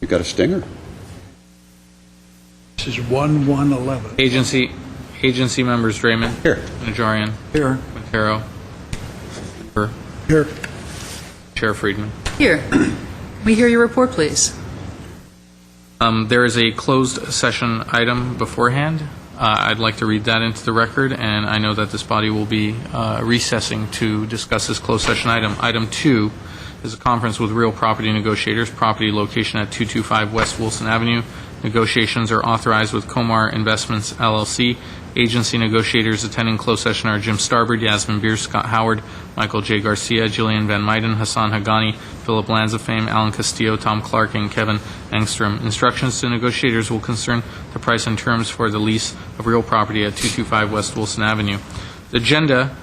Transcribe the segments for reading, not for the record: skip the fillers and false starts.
You got a stinger? This is 1111. Agency members Draymond. Here. Najarian. Here. Quintero. Here. Chair Friedman. Here. We hear your report, please. There is a closed session item beforehand. I'd like to read that into the record, and I know that this body will be recessing to discuss this closed session item. Item 2 is a conference with real property negotiators, property location at 225 West Wilson Avenue. Negotiations are authorized with Comar Investments, LLC. Agency negotiators attending closed session are Jim Starbird, Yasmin Beers, Scott Howard, Michael J. Garcia, Jillian Van Meiden, Hassan Hagani, Philip Lanzafame, Alan Castillo, Tom Clark, and Kevin Engstrom. Instructions to negotiators will concern the price and terms for the lease of real property at 225 West Wilson Avenue. The agenda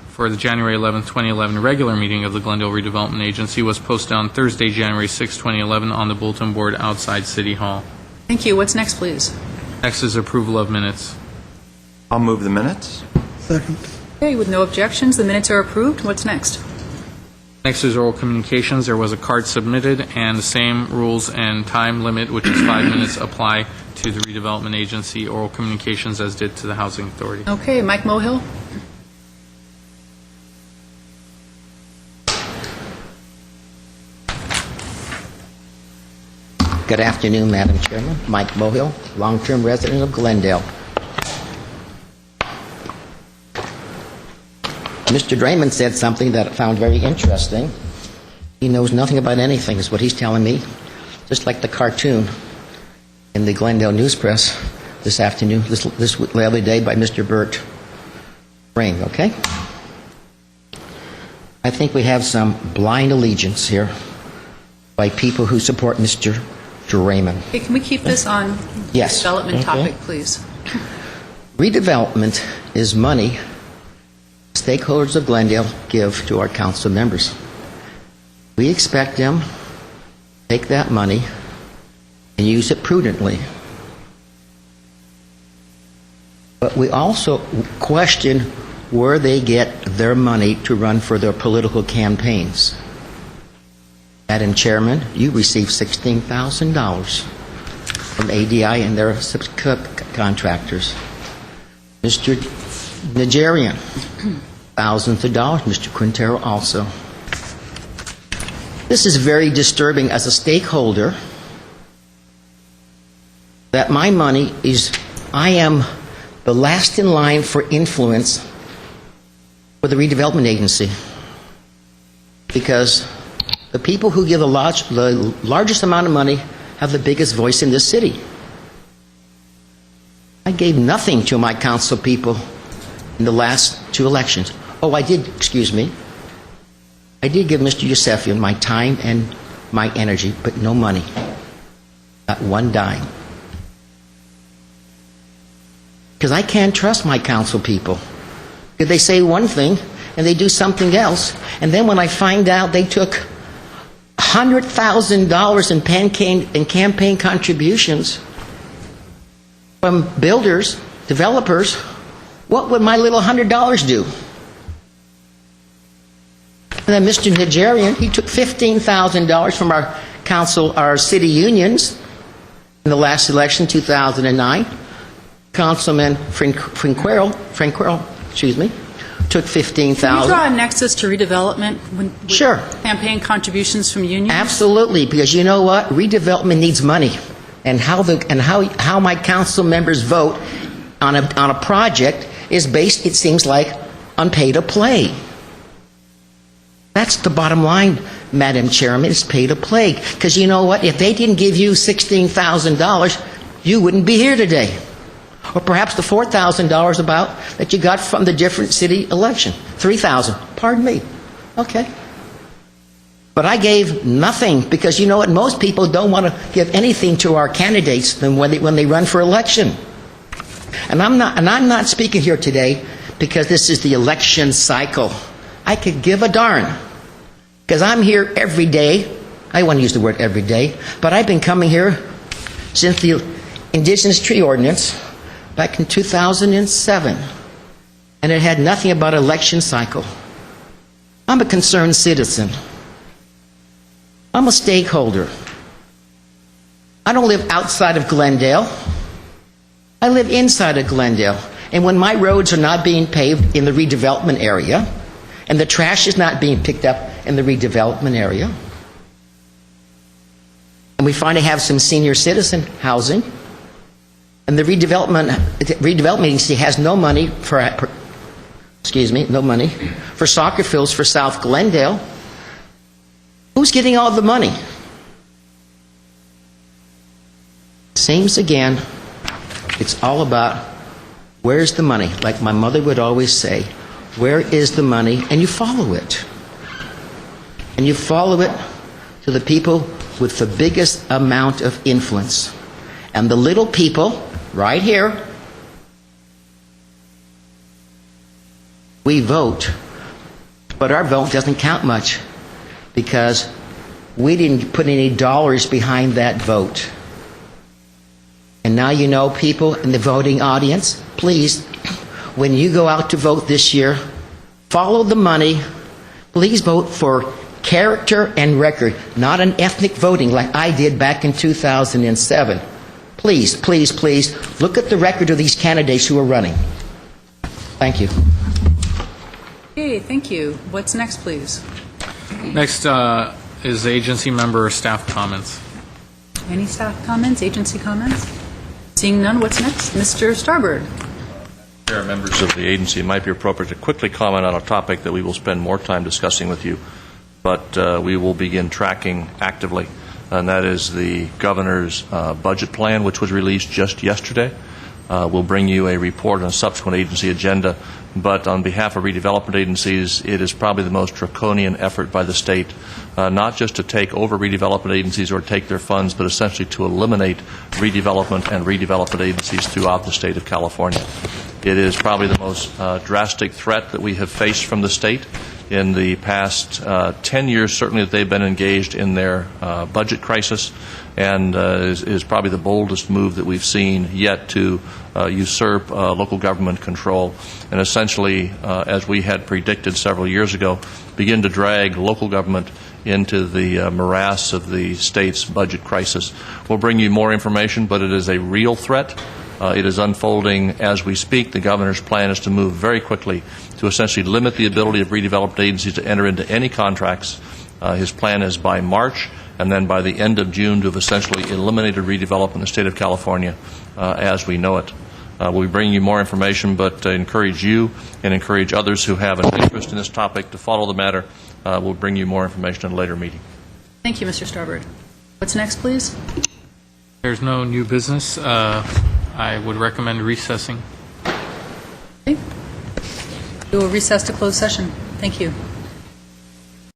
for the January 11, 2011 regular meeting of the Glendale Redevelopment Agency was posted on Thursday, January 6, 2011 on the bulletin board outside City Hall. Thank you. What's next, please? Next is approval of minutes. I'll move the minutes. Second. Okay, with no objections, the minutes are approved. What's next? Next is oral communications. There was a card submitted, and the same rules and time limit, which is 5 minutes, apply to the redevelopment agency oral communications as did to the housing authority. Okay, Mike Mohill. Good afternoon, Madam Chairman. Mike Mohill, long-term resident of Glendale. Mr. Draymond said something that I found very interesting. He knows nothing about anything, is what he's telling me. Just like the cartoon in the Glendale News Press this afternoon, the other day by Mr. Burt Ring, okay? I think we have some blind allegiance here by people who support Mr. Draymond. Okay, can we keep this on Yes. development Okay. topic, please? Redevelopment is money stakeholders of Glendale give to our council members. We expect them to take that money and use it prudently. But we also question where they get their money to run for their political campaigns. Madam Chairman, you received $16,000 from ADI and their subcontractors. Mr. Najarian, thousands of dollars. Mr. Quintero also. This is very disturbing as a stakeholder that my money is, I am the last in line for influence for the redevelopment agency, because the people who give the largest amount of money have the biggest voice in this city. I gave nothing to my council people in the last 2 elections. Oh, I did give Mr. Yusefian my time and my energy, but no money. Not one dime. Because I can't trust my council people. Because they say one thing and they do something else. And then when I find out they took $100,000 in campaign contributions from builders, developers, what would my little $100 do? And then Mr. Najarian, he took $15,000 from our council, our city unions in the last election, 2009. Councilman Franquero, took $15,000. Can you draw a nexus to redevelopment with Sure. campaign contributions from unions? Absolutely, because you know what? Redevelopment needs money. And how my council members vote on a project is based, it seems like, on pay to play. That's the bottom line, Madam Chairman, is pay to play. Because you know what? If they didn't give you $16,000, you wouldn't be here today. Or perhaps the $4,000 about that you got from the different city election. $3,000. Pardon me. Okay. But I gave nothing, because you know what? Most people don't want to give anything to our candidates when they run for election. And I'm not speaking here today because this is the election cycle. I could give a darn, because I'm here every day. I want to use the word every day, but I've been coming here since the Indigenous Tree Ordinance back in 2007, and it had nothing about election cycle. I'm a concerned citizen. I'm a stakeholder. I don't live outside of Glendale. I live inside of Glendale. And when my roads are not being paved in the redevelopment area, and the trash is not being picked up in the redevelopment area, and we finally have some senior citizen housing, and the redevelopment agency has no money for, no money for soccer fields for South Glendale, who's getting all the money? Seems again, it's all about where's the money? Like my mother would always say, where is the money? And you follow it. And you follow it to the people with the biggest amount of influence. And the little people, right here, we vote, but our vote doesn't count much because we didn't put any dollars behind that vote. And now you know, people in the voting audience, please, when you go out to vote this year, follow the money. Please vote for character and record, not an ethnic voting like I did back in 2007. Please, please, please, look at the record of these candidates who are running. Thank you. Okay, thank you. What's next, please? Next is agency member staff comments. Any staff comments, agency comments? Seeing none, what's next? Mr. Starbird. Chair, members of the agency, it might be appropriate to quickly comment on a topic that we will spend more time discussing with you, but we will begin tracking actively, and that is the governor's budget plan, which was released just yesterday. We'll bring you a report on a subsequent agency agenda, but on behalf of redevelopment agencies, it is probably the most draconian effort by the state, not just to take over redevelopment agencies or take their funds, but essentially to eliminate redevelopment and redevelopment agencies throughout the state of California. It is probably the most drastic threat that we have faced from the state in the past 10 years, certainly, that they've been engaged in their budget crisis, and is probably the boldest move that we've seen yet to usurp local government control and essentially, as we had predicted several years ago, begin to drag local government into the morass of the state's budget crisis. We'll bring you more information, but it is a real threat. It is unfolding as we speak. The governor's plan is to move very quickly to essentially limit the ability of redevelopment agencies to enter into any contracts. His plan is by March, and then by the end of June to have essentially eliminated redevelopment in the state of California as we know it. We'll be bringing you more information, but encourage you and encourage others who have an interest in this topic to follow the matter. We'll bring you more information in a later meeting. Thank you, Mr. Starbird. What's next, please? There's no new business. I would recommend recessing. Okay. We will recess to closed session. Thank you.